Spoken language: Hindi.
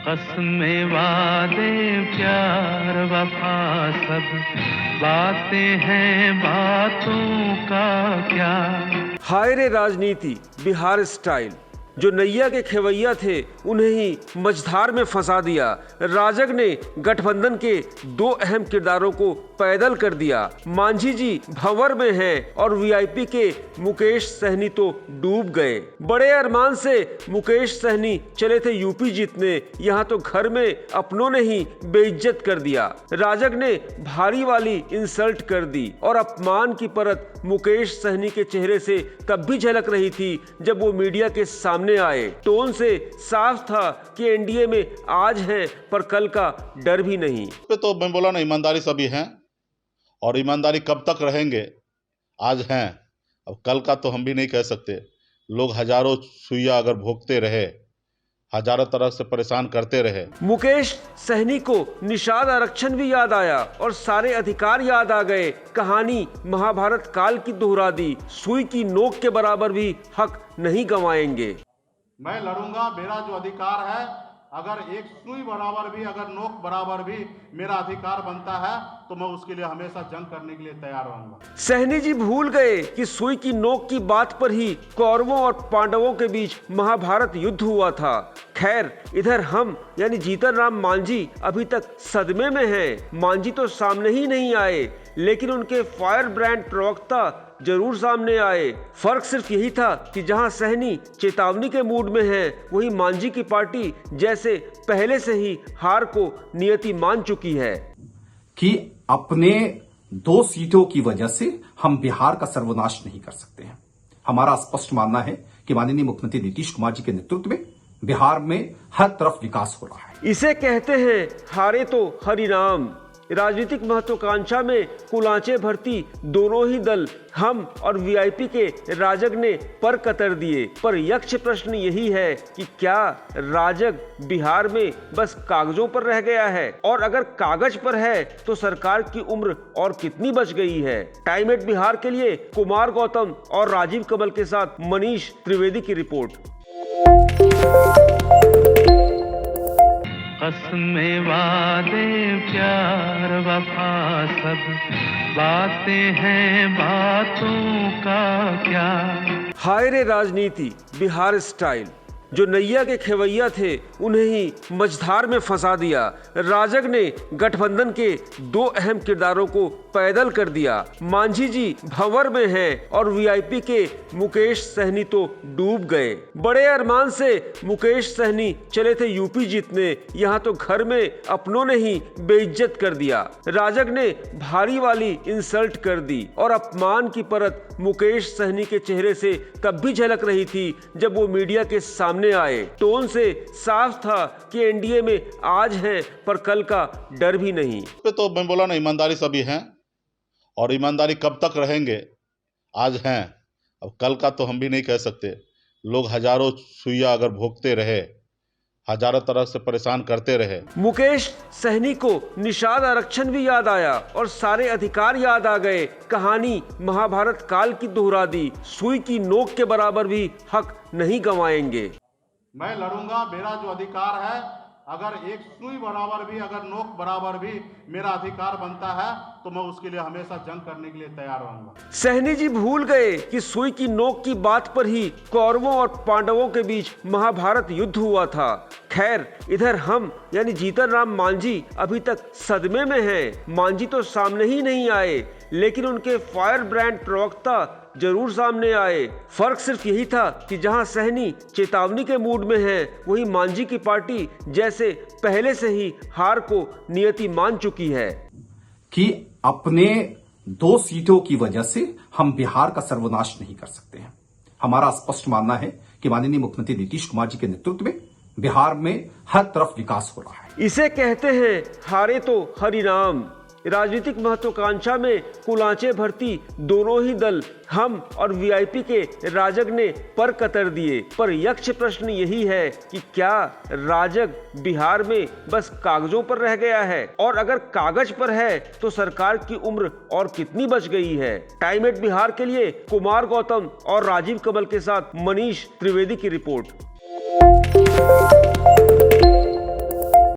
कसमें वादे प्यार वफा सब बातें हैं, बातों का क्या। हाय रे राजनीति बिहार स्टाइल, जो नैया के खेवैया थे उन्हें ही मझधार में फंसा दिया। राजग ने गठबंधन के दो अहम किरदारों को पैदल कर दिया। मांझी जी भंवर में हैं और वीआईपी के मुकेश सहनी तो डूब गए। बड़े अरमान से मुकेश सहनी चले थे यूपी जीतने, यहाँ तो घर में अपनों ने ही बेइज्जत कर दिया। राजग ने भारी वाली इंसल्ट कर दी और अपमान की परत मुकेश सहनी के चेहरे से तब भी झलक रही थी जब वो मीडिया के सामने आए। टोन से साफ था कि एनडीए में आज हैं पर कल का डर भी नहीं। तो मैं बोला ना, ईमानदारी सभी हैं और ईमानदारी कब तक रहेंगे, आज हैं, अब कल का तो हम भी नहीं कह सकते। लोग हजारों सुइया अगर भोगते रहे, हजारों तरह से परेशान करते रहे। मुकेश सहनी को निषाद आरक्षण भी याद आया और सारे अधिकार याद आ गए। कहानी महाभारत काल की दोहरा दी। सुई की नोक के बराबर भी हक नहीं गंवाएंगे। मैं लड़ूंगा, मेरा जो अधिकार है, अगर एक सुई बराबर भी, अगर नोक बराबर भी मेरा अधिकार बनता है तो मैं उसके लिए हमेशा जंग करने के लिए तैयार रहूंगा। सहनी जी भूल गए कि सुई की नोक की बात पर ही कौरवों और पांडवों के बीच महाभारत युद्ध हुआ था। खैर, इधर हम यानी जीतन राम मांझी अभी तक सदमे में हैं। मांझी तो सामने ही नहीं आए, लेकिन उनके फायर ब्रांड प्रवक्ता जरूर सामने आए। फर्क सिर्फ यही था कि जहां सहनी चेतावनी के मूड में है, वहीं मांझी की पार्टी जैसे पहले से ही हार को नियति मान चुकी है कि अपने 2 सीटों की वजह से हम बिहार का सर्वनाश नहीं कर सकते हैं। हमारा स्पष्ट मानना है कि माननीय मुख्यमंत्री नीतीश कुमार जी के नेतृत्व में बिहार में हर तरफ विकास हो रहा है। इसे कहते हैं हारे तो हरिनाम। राजनीतिक महत्वाकांक्षा में कुलांचे भरती दोनों ही दल हम और वीआईपी के राजग ने पर कतर दिए। पर यक्ष प्रश्न यही है कि क्या राजग बिहार में बस कागजों पर रह गया है, और अगर कागज पर है तो सरकार की उम्र और कितनी बच गई है। टाइम एट बिहार के लिए कुमार गौतम और राजीव कमल के साथ मनीष त्रिवेदी की रिपोर्ट। कसमें वादे प्यार वफा सब बातें हैं, बातों का क्या। हाय रे राजनीति बिहार स्टाइल, जो नैया के खेवैया थे उन्हें ही मझधार में फंसा दिया। राजग ने गठबंधन के दो अहम किरदारों को पैदल कर दिया। मांझी जी भंवर में हैं और वीआईपी के मुकेश सहनी तो डूब गए। बड़े अरमान से मुकेश सहनी चले थे यूपी जीतने, यहाँ तो घर में अपनों ने ही बेइज्जत कर दिया। राजग ने भारी वाली इंसल्ट कर दी और अपमान की परत मुकेश सहनी के चेहरे से तब भी झलक रही थी जब वो मीडिया के सामने आए। टोन से साफ था कि एनडीए में आज हैं पर कल का डर भी नहीं। तो मैं बोला ना, ईमानदारी सभी हैं और ईमानदारी कब तक रहेंगे, आज हैं, अब कल का तो हम भी नहीं कह सकते। लोग हजारों सुइया अगर भोगते रहे, हजारों तरह से परेशान करते रहे। मुकेश सहनी को निषाद आरक्षण भी याद आया और सारे अधिकार याद आ गए। कहानी महाभारत काल की दोहरा दी। सुई की नोक के बराबर भी हक नहीं गंवाएंगे। मैं लड़ूंगा, मेरा जो अधिकार है, अगर एक सुई बराबर भी, अगर नोक बराबर भी मेरा अधिकार बनता है तो मैं उसके लिए हमेशा जंग करने के लिए तैयार रहूंगा। सहनी जी भूल गए कि सुई की नोक की बात पर ही कौरवों और पांडवों के बीच महाभारत युद्ध हुआ था। खैर, इधर हम यानी जीतन राम मांझी अभी तक सदमे में हैं। मांझी तो सामने ही नहीं आए, लेकिन उनके फायर ब्रांड प्रवक्ता जरूर सामने आए। फर्क सिर्फ यही था कि जहां सहनी चेतावनी के मूड में है, वहीं मांझी की पार्टी जैसे पहले से ही हार को नियति मान चुकी है कि अपने 2 सीटों की वजह से हम बिहार का सर्वनाश नहीं कर सकते हैं। हमारा स्पष्ट मानना है कि माननीय मुख्यमंत्री नीतीश कुमार जी के नेतृत्व में बिहार में हर तरफ विकास हो रहा है। इसे कहते हैं हारे तो हरिनाम। राजनीतिक महत्वाकांक्षा में कुलांचे भरती दोनों ही दल हम और वीआईपी के राजग ने पर कतर दिए। पर यक्ष प्रश्न यही है कि क्या राजग बिहार में बस कागजों पर रह गया है, और अगर कागज पर है तो सरकार की उम्र और कितनी बच गई है। टाइम एट बिहार के लिए कुमार गौतम और राजीव कमल के साथ मनीष त्रिवेदी की रिपोर्ट।